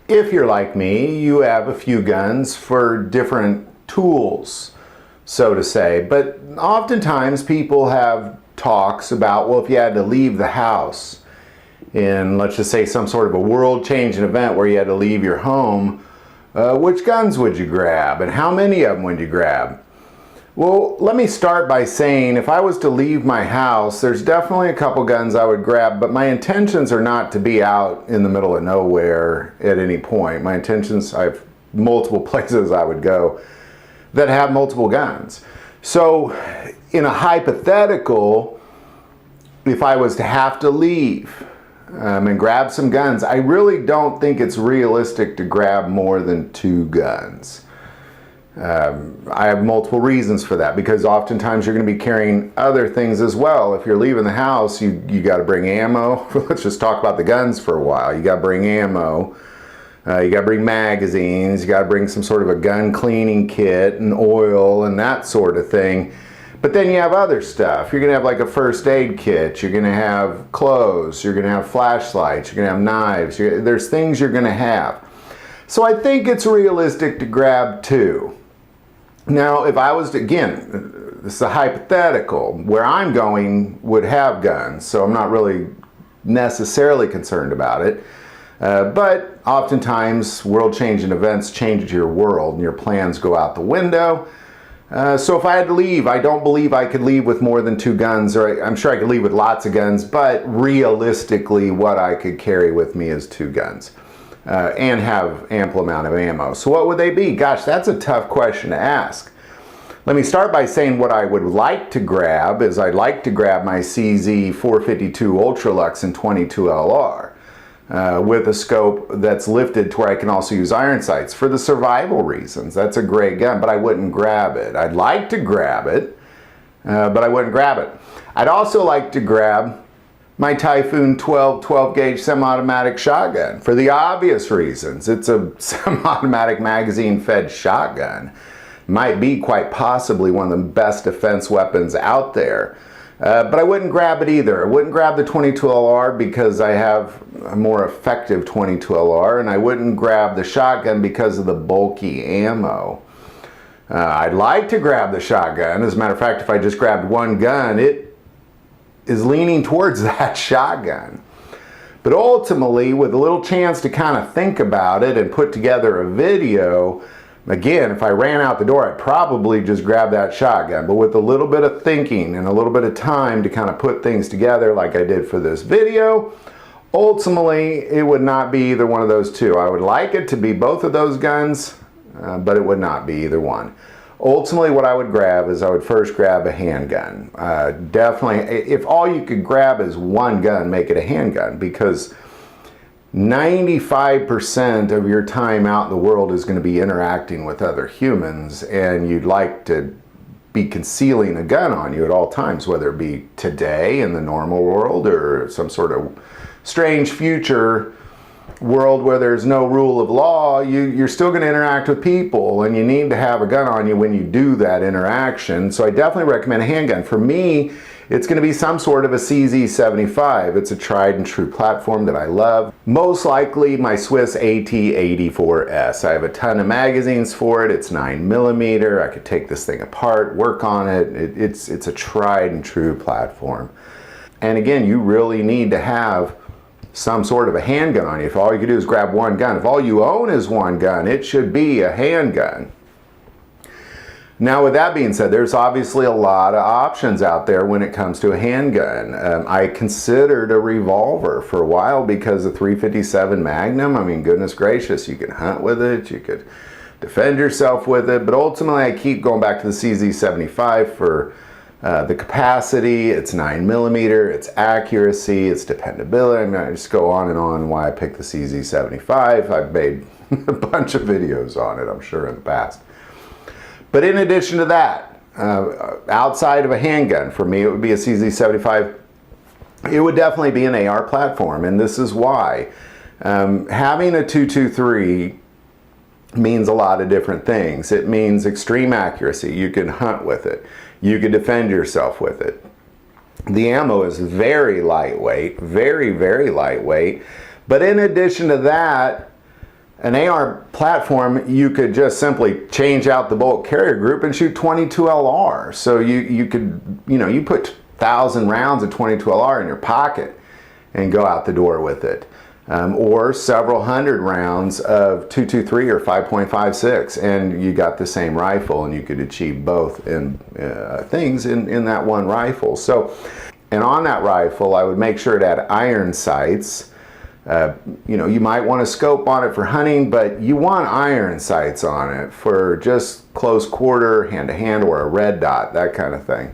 If you're like me, you have a few guns for different tools, so to say. But oftentimes people have talks about, well, if you had to leave the house in, let's just say, some sort of a world-changing event where you had to leave your home, which guns would you grab and how many of them would you grab? Well, let me start by saying if I was to leave my house, there's definitely a couple guns I would grab, but my intentions are not to be out in the middle of nowhere at any point. My intentions, I have multiple places I would go that have multiple guns. So in a hypothetical, if I was to have to leave and grab some guns, I really don't think it's realistic to grab more than 2 guns. I have multiple reasons for that, because oftentimes you're going to be carrying other things as well. If you're leaving the house, you got to bring ammo. Let's just talk about the guns for a while. You got to bring ammo. You got to bring magazines. You got to bring some sort of a gun cleaning kit and oil and that sort of thing. But then you have other stuff. You're going to have like a first aid kit. You're going to have clothes. You're going to have flashlights. You're going to have knives. There's things you're going to have. So I think it's realistic to grab 2. Now, if I was to, again, this is a hypothetical, where I'm going would have guns, so I'm not really necessarily concerned about it. But oftentimes, world-changing events change your world and your plans go out the window. So if I had to leave, I don't believe I could leave with more than 2 guns, or I'm sure I could leave with lots of guns, but realistically, what I could carry with me is 2 guns. And have ample amount of ammo. So what would they be? Gosh, that's a tough question to ask. Let me start by saying what I would like to grab is I'd like to grab my CZ 452 Ultralux in 22 LR with a scope that's lifted to where I can also use iron sights for the survival reasons. That's a great gun, but I wouldn't grab it. I'd like to grab it, but I wouldn't grab it. I'd also like to grab my Typhoon 12 gauge semi-automatic shotgun for the obvious reasons. It's a semi-automatic magazine fed shotgun. Might be quite possibly one of the best defense weapons out there. But I wouldn't grab it either. I wouldn't grab the 22 LR because I have a more effective 22 LR, and I wouldn't grab the shotgun because of the bulky ammo. I'd like to grab the shotgun. As a matter of fact, if I just grabbed one gun, it is leaning towards that shotgun. But ultimately, with a little chance to kind of think about it and put together a video, again, if I ran out the door, I'd probably just grab that shotgun. But with a little bit of thinking and a little bit of time to kind of put things together like I did for this video, ultimately, it would not be either one of those 2. I would like it to be both of those guns, but it would not be either one. Ultimately, what I would grab is I would first grab a handgun. Definitely, if all you could grab is one gun, make it a handgun, because 95% of your time out in the world is going to be interacting with other humans, and you'd like to be concealing a gun on you at all times, whether it be today in the normal world or some sort of strange future world where there's no rule of law. You're still going to interact with people, and you need to have a gun on you when you do that interaction. So I definitely recommend a handgun. For me, it's going to be some sort of a CZ75. It's a tried and true platform that I love. Most likely my Swiss AT84S. I have a ton of magazines for it. It's 9mm. I could take this thing apart, work on it. It's a tried and true platform. And again, you really need to have some sort of a handgun on you. If all you can do is grab one gun, if all you own is one gun, it should be a handgun. Now, with that being said, there's obviously a lot of options out there when it comes to a handgun. I considered a revolver for a while because the 357 Magnum, I mean, goodness gracious, you can hunt with it, you could defend yourself with it, but ultimately I keep going back to the CZ75 for the capacity, its 9mm, its accuracy, its dependability. I mean, I just go on and on why I picked the CZ75. I've made a bunch of videos on it, I'm sure, in the past. But in addition to that, outside of a handgun, for me it would be a CZ75. It would definitely be an AR platform, and this is why. Having a 223 means a lot of different things. It means extreme accuracy. You can hunt with it. You can defend yourself with it. The ammo is very lightweight, very, very lightweight. But in addition to that, An AR platform, you could just simply change out the bolt carrier group and shoot 22 LR. So you could, you put 1,000 rounds of 22 LR in your pocket and go out the door with it. Or several hundred rounds of 223 or 5.56, and you got the same rifle, and you could achieve both things in that one rifle. So, and on that rifle, I would make sure it had iron sights. You might want a scope on it for hunting, but you want iron sights on it for just close quarter, hand-to-hand, or a red dot, that kind of thing.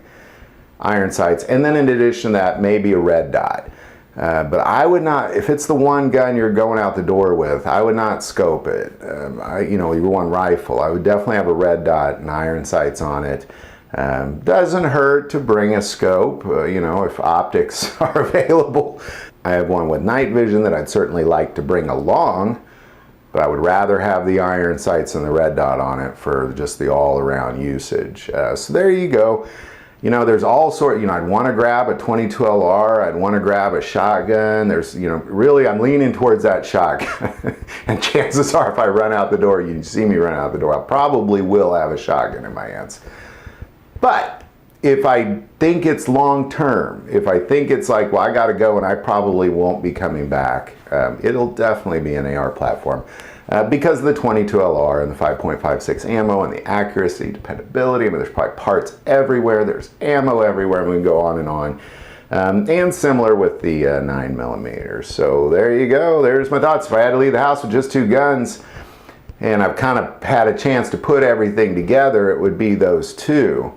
Iron sights, and then in addition to that, maybe a red dot. But I would not, if it's the one gun you're going out the door with, I would not scope it. Your one rifle, I would definitely have a red dot and iron sights on it. Doesn't hurt to bring a scope, if optics are available. I have one with night vision that I'd certainly like to bring along, but I would rather have the iron sights and the red dot on it for just the all-around usage. So there you go. There's all sorts, I'd want to grab a 22 LR, I'd want to grab a shotgun. There's, really I'm leaning towards that shotgun. And chances are if I run out the door, you see me run out the door, I probably will have a shotgun in my hands. But if I think it's long term, if I think it's like, well, I got to go and I probably won't be coming back, it'll definitely be an AR platform. Because of the 22 LR and the 5.56 ammo and the accuracy, dependability. There's probably parts everywhere. There's ammo everywhere. We can go on and on. And similar with the 9mm. So there you go. There's my thoughts. If I had to leave the house with just 2 guns, and I've kind of had a chance to put everything together, it would be those 2.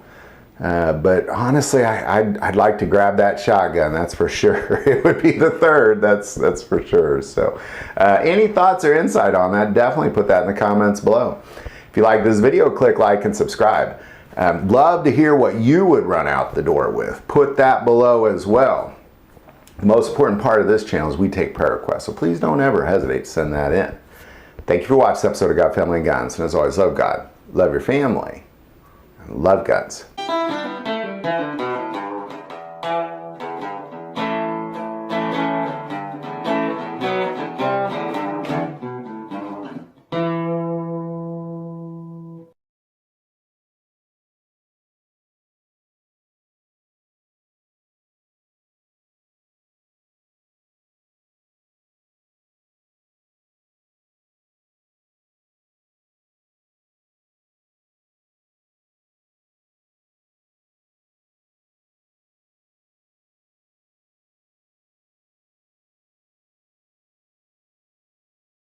But honestly, I'd like to grab that shotgun, that's for sure. It would be the 3rd, that's for sure. So any thoughts or insight on that, definitely put that in the comments below. If you like this video, click like and subscribe. Love to hear what you would run out the door with. Put that below as well. The most important part of this channel is we take prayer requests, so please don't ever hesitate to send that in. Thank you for watching this episode of God, Family, and Guns. And as always, love God, love your family, and love guns.